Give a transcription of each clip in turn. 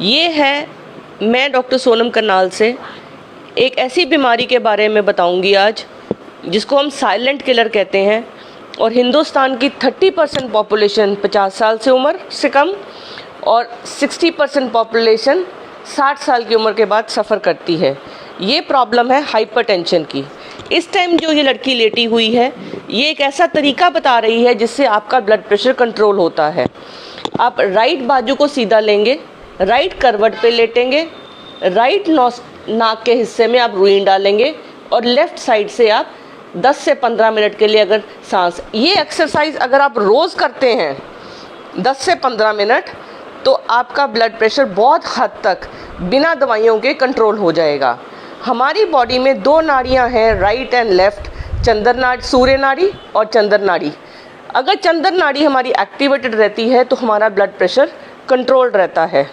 ये है, मैं डॉक्टर सोनम करनाल से एक ऐसी बीमारी के बारे में बताऊंगी आज जिसको हम साइलेंट किलर कहते हैं। और हिंदुस्तान की 30% पॉपुलेशन 50 साल से उम्र से कम और 60% पॉपुलेशन 60 साल की उम्र के बाद सफ़र करती है। ये प्रॉब्लम है हाइपरटेंशन की। इस टाइम जो ये लड़की लेटी हुई है, ये एक ऐसा तरीका बता रही है जिससे आपका ब्लड प्रेशर कंट्रोल होता है। आप राइट बाजू को सीधा लेंगे, राइट करवट पे लेटेंगे, राइट नाक के हिस्से में आप रुई डालेंगे और लेफ़्ट साइड से आप 10 से 15 मिनट के लिए अगर सांस, ये एक्सरसाइज अगर आप रोज़ करते हैं 10 से 15 मिनट, तो आपका ब्लड प्रेशर बहुत हद तक बिना दवाइयों के कंट्रोल हो जाएगा। हमारी बॉडी में 2 नाड़ियाँ हैं, राइट एंड लेफ़्ट, चंद्र नाड़ी, सूर्य नाड़ी और चंद्र नाड़ी। अगर चंद्र नाड़ी हमारी एक्टिवेटेड रहती है तो हमारा ब्लड प्रेशर कंट्रोल रहता है।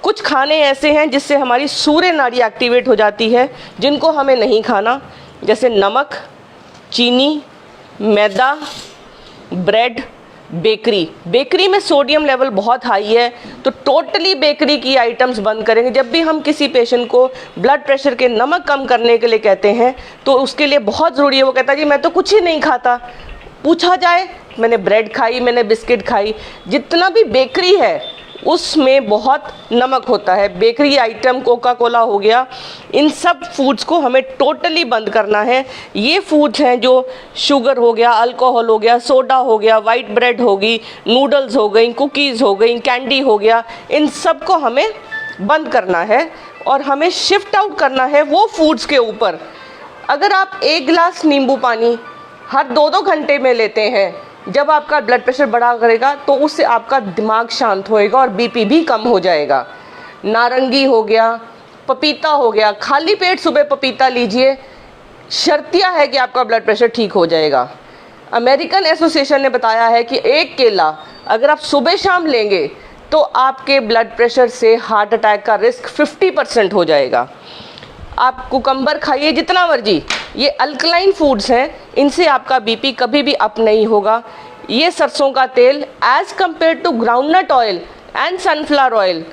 कुछ खाने ऐसे हैं जिससे हमारी सूर्य नाड़ी एक्टिवेट हो जाती है, जिनको हमें नहीं खाना, जैसे नमक, चीनी, मैदा, ब्रेड, बेकरी। बेकरी में सोडियम लेवल बहुत हाई है, तो टोटली बेकरी की आइटम्स बंद करेंगे। जब भी हम किसी पेशेंट को ब्लड प्रेशर के नमक कम करने के लिए कहते हैं तो उसके लिए बहुत ज़रूरी है, वो कहता है जी मैं तो कुछ ही नहीं खाता। पूछा जाए, मैंने ब्रेड खाई, मैंने बिस्किट खाई, जितना भी बेकरी है उसमें बहुत नमक होता है। बेकरी आइटम, कोका कोला हो गया, इन सब फूड्स को हमें टोटली बंद करना है। ये फूड्स हैं जो शुगर हो गया, अल्कोहल हो गया, सोडा हो गया, वाइट ब्रेड होगी, नूडल्स हो गई, कुकीज़ हो गई, कैंडी हो गया, इन सब को हमें बंद करना है और हमें शिफ्ट आउट करना है वो फूड्स के ऊपर। अगर आप 1 गिलास नींबू पानी हर 2-2 घंटे में लेते हैं, जब आपका ब्लड प्रेशर बढ़ा करेगा तो उससे आपका दिमाग शांत होएगा और बीपी भी कम हो जाएगा। नारंगी हो गया, पपीता हो गया, खाली पेट सुबह पपीता लीजिए, शर्तिया है कि आपका ब्लड प्रेशर ठीक हो जाएगा। अमेरिकन एसोसिएशन ने बताया है कि 1 केला अगर आप सुबह शाम लेंगे तो आपके ब्लड प्रेशर से हार्ट अटैक का रिस्क 50% हो जाएगा। आप कुकम्बर खाइए जितना मर्जी, ये अल्कलाइन फूड्स हैं, इनसे आपका बीपी कभी भी अप नहीं होगा। ये सरसों का तेल as compared to groundnut oil and sunflower oil,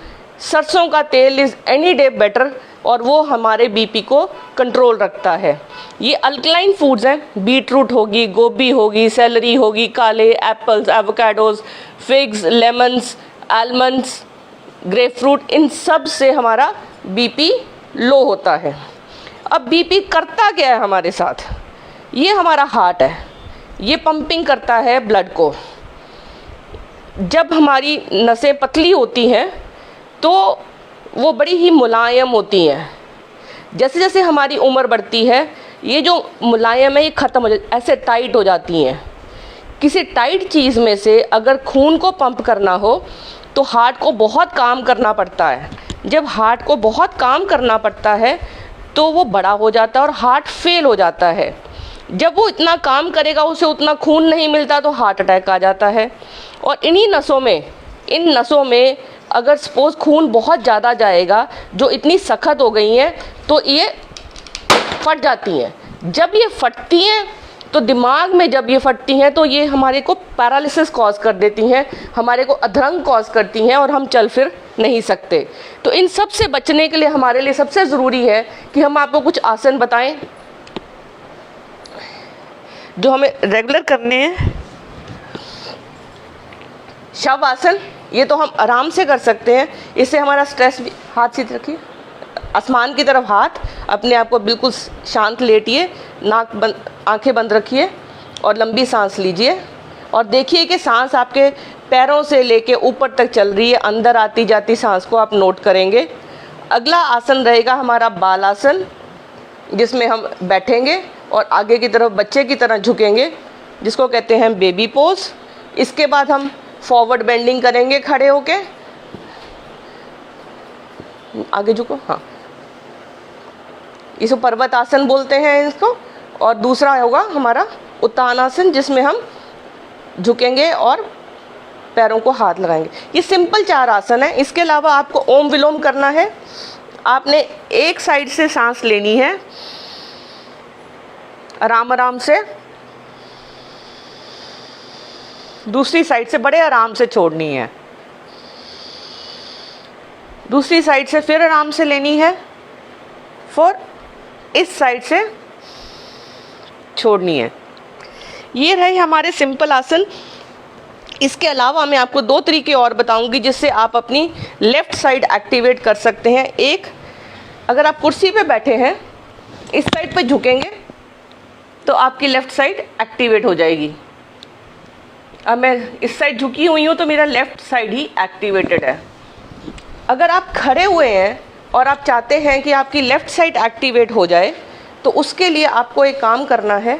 सरसों का तेल इज़ एनी डे बेटर और वो हमारे बीपी को कंट्रोल रखता है। ये अल्कलाइन फूड्स हैं, बीटरूट होगी, गोभी होगी, सेलरी होगी, kale apples, avocados, figs, lemons, almonds, grapefruit, इन सब से हमारा बीपी लो होता है। अब बीपी करता क्या है हमारे साथ? ये हमारा हार्ट है, ये पंपिंग करता है ब्लड को। जब हमारी नसें पतली होती हैं तो वो बड़ी ही मुलायम होती हैं। जैसे जैसे हमारी उम्र बढ़ती है, ये जो मुलायम है ये ख़त्म हो जाती, ऐसे टाइट हो जाती हैं। किसी टाइट चीज़ में से अगर खून को पंप करना हो तो हार्ट को बहुत काम करना पड़ता है। जब हार्ट को बहुत काम करना पड़ता है तो वो बड़ा हो जाता है और हार्ट फेल हो जाता है। जब वो इतना काम करेगा, उसे उतना खून नहीं मिलता तो हार्ट अटैक आ जाता है। और इन्हीं नसों में, इन नसों में अगर सपोज़ खून बहुत ज़्यादा जाएगा, जो इतनी सख्त हो गई हैं, तो ये फट जाती हैं। जब ये फटती हैं तो दिमाग में जब ये फटती हैं तो ये हमारे को पैरालिसिस कॉज कर देती हैं, हमारे को अधरंग कॉज करती हैं और हम चल फिर नहीं सकते। तो इन सब से बचने के लिए हमारे लिए सबसे ज़रूरी है कि हम आपको कुछ आसन बताएं जो हमें रेगुलर करने हैं। शव आसन, ये तो हम आराम से कर सकते हैं, इससे हमारा स्ट्रेस भी। हाथ सीधे रखिए, आसमान की तरफ हाथ, अपने आप को बिल्कुल शांत लेटिए, नाक बंद, आंखें बंद रखिए और लंबी सांस लीजिए और देखिए कि सांस आपके पैरों से लेके ऊपर तक चल रही है। अंदर आती जाती सांस को आप नोट करेंगे। अगला आसन रहेगा हमारा बाल आसन, जिसमें हम बैठेंगे और आगे की तरफ बच्चे की तरह झुकेंगे, जिसको कहते हैं बेबी पोज। इसके बाद हम फॉरवर्ड बेंडिंग करेंगे, खड़े होके आगे झुको, हाँ, इसको पर्वत आसन बोलते हैं इसको। और दूसरा होगा हमारा उत्तान आसन, जिसमें हम झुकेंगे और पैरों को हाथ लगाएंगे। ये सिंपल 4 आसन है। इसके अलावा आपको ओम विलोम करना है। आपने एक साइड से सांस लेनी है आराम आराम से, दूसरी साइड से बड़े आराम से छोड़नी है। दूसरी साइड से फिर आराम से लेनी है, फिर इस साइड से छोड़नी है। ये रहे हमारे सिंपल आसन। इसके अलावा मैं आपको 2 तरीके और बताऊंगी जिससे आप अपनी लेफ़्ट साइड एक्टिवेट कर सकते हैं। एक, अगर आप कुर्सी पे बैठे हैं, इस साइड पे झुकेंगे तो आपकी लेफ़्ट साइड एक्टिवेट हो जाएगी। अब मैं इस साइड झुकी हुई हूँ तो मेरा लेफ़्ट साइड ही एक्टिवेटेड है। अगर आप खड़े हुए हैं और आप चाहते हैं कि आपकी लेफ़्ट साइड एक्टिवेट हो जाए, तो उसके लिए आपको एक काम करना है।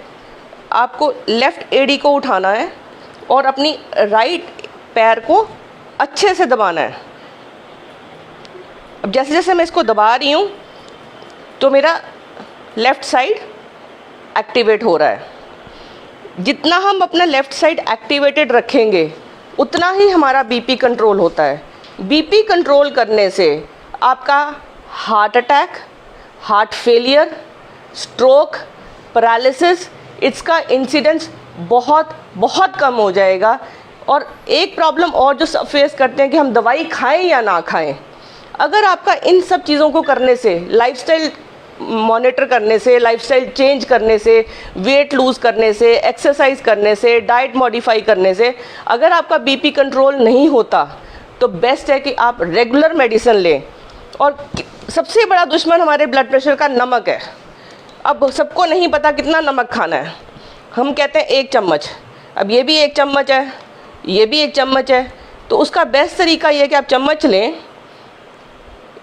आपको लेफ़्ट एडी को उठाना है और अपनी राइट पैर को अच्छे से दबाना है। अब जैसे जैसे मैं इसको दबा रही हूँ तो मेरा लेफ़्ट साइड एक्टिवेट हो रहा है। जितना हम अपना लेफ़्ट साइड एक्टिवेटेड रखेंगे उतना ही हमारा बीपी कंट्रोल होता है। बीपी कंट्रोल करने से आपका heart attack, heart failure, stroke, paralysis, इसका इंसिडेंस बहुत बहुत कम हो जाएगा। और एक प्रॉब्लम और जो सब फेस करते हैं कि हम दवाई खाएं या ना खाएं, अगर आपका इन सब चीज़ों को करने से, लाइफस्टाइल मॉनिटर करने से, लाइफस्टाइल चेंज करने से, वेट लूज़ करने से, एक्सरसाइज करने से, डाइट मॉडिफाई करने से अगर आपका बीपी कंट्रोल नहीं होता तो बेस्ट है कि आप रेगुलर मेडिसिन लें। और सबसे बड़ा दुश्मन हमारे ब्लड प्रेशर का नमक है। अब सबको नहीं पता कितना नमक खाना है। हम कहते हैं 1 चम्मच, अब ये भी 1 चम्मच है, ये भी 1 चम्मच है। तो उसका बेस्ट तरीका ये है कि आप चम्मच लें,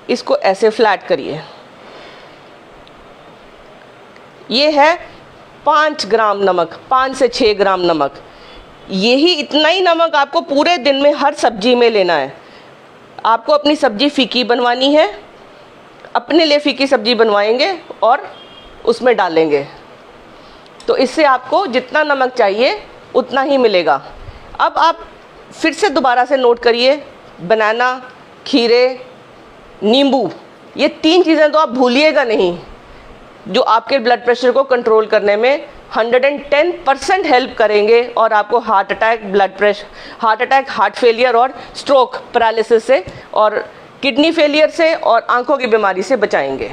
इसको ऐसे फ्लैट करिए। ये है 5 ग्राम नमक, 5 से 6 ग्राम नमक। यही इतना ही नमक आपको पूरे दिन में हर सब्जी में लेना है। आपको अपनी सब्जी फीकी बनवानी है, अपने लिए फीकी सब्जी बनवाएंगे और उसमें डालेंगे, तो इससे आपको जितना नमक चाहिए उतना ही मिलेगा। अब आप फिर से दोबारा से नोट करिए, बनाना, खीरे, नींबू, ये 3 चीज़ें तो आप भूलिएगा नहीं, जो आपके ब्लड प्रेशर को कंट्रोल करने में 110% हेल्प करेंगे और आपको हार्ट अटैक, हार्ट फेलियर और स्ट्रोक, पैरालिसिस से और किडनी फेलियर से और आंखों की बीमारी से बचाएंगे।